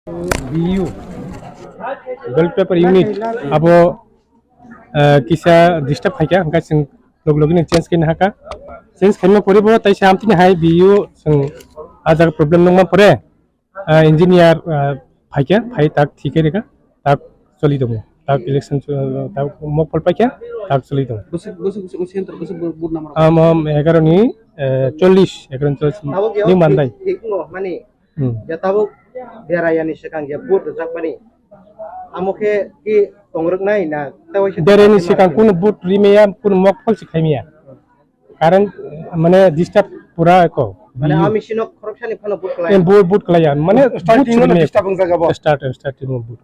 BU gold paper unit abo kisa disturb haika hangka sing log-login change kaina haka change kaina poribo tai samtini hai BU sing ajar problem nongma pore engineer haika hai tak thike reka tak choli dong tak election tak mock poll paika tak choli dong center board number 11 ni 40 ni Mandai mani ya tabuk derayani sekang ya board jak mani amoke ki tongrok nai na dereni sekang kun boot rimeya kun mock poll sikhaimiya karan mane disturb pura ko mane ami sinok khoroksa ni phano boot kalaya boot kalaya mane starting no disturb jaga bo starting boot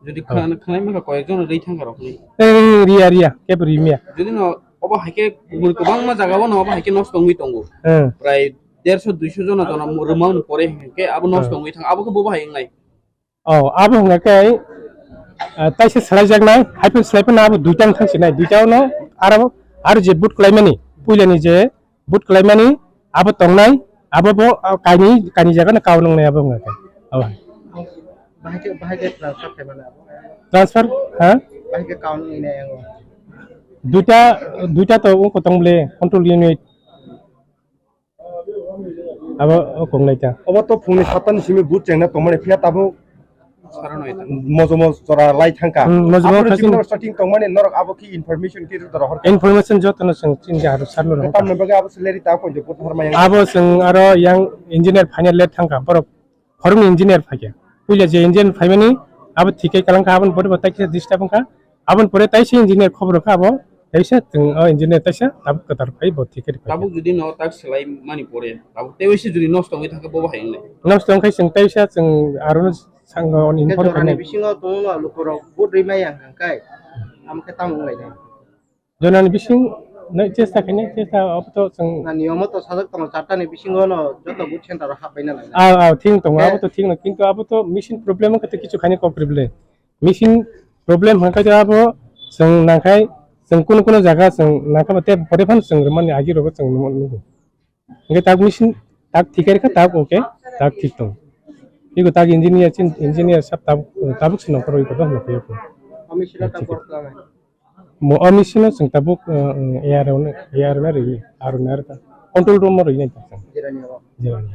যদি খানাই মাকা কয়েকজন রেই থাঙ্গা রকনি রিয়া কে প্রিমিয়া যদি ন অবা হাইকে গোবাং মা জাগাবো ন অবা হাইকে নষ্ট হই তঙ্গো প্রায় 150 200 জন জন রুমাউন পরে কে আবো নষ্ট হই থাং আবো কে ববা হাই নাই আবো হংগাকাই তাইসে ছলাই জাগনাই হাইপেন স্লাইপেন আবো দুইটাং থাংসি নাই দুইটাও ন আর যে বুট ক্লাইমানি পুইলানি যে বুট ক্লাইমানি আবো তংনাই আবো কাইনি জায়গা না কাউনং নাই আবো হংগাকাই আবো bahage transfer ke mana transfer ha bahage account ni na yang duita to ko tongle control unit abo konglai ta obo to phungni 7 ni simi boot chengna tomane phia tabo সারানো এটা mojomo jora lai thangka mojomo khasing starting tomane norok abo ki information ki ro hor information jotno sing chinja haru sarlo ro tam nabaga abo salary ta ko je put har mayang abo sing aro yang engineer final let thangka borok forum engineer phage puila je engineer phaimani abo thikai kalangka abon pore batai ke disturb ka abon pore taise engineer khobor ka abo taise tung engineer taise tab katar phai bo thikai তাবুক যদি ন তাক সেলাই মানি পড়ে তাবুক তেইসে যদি নষ্ট হই থাকে ববা high নাই nong stong kai sing taise sing aro sang on info jorani bisingo tongno lukoro boot rimai yang kai amke tamung lai nai jonan bising na chesta kene chesta opto sing na niyomo to sadak tong charta ni bisingo no joto boot center habaina lai a thing tong abo to thing na kintu abo to machine problem ka kichu khani ko problem machine problem haka ja abo sing nakai sing kuno jaga sing naka mate pore phan sing man agi rogo sing nu nge tak machine tak thiker ka tak okay tak thik tong igo tak engineer sab tabuk sino koroi ko no pe koamisila ta kortla mai mo amisino sing tabuk air na ri aru na ta control room mo ri na ta jirani jirani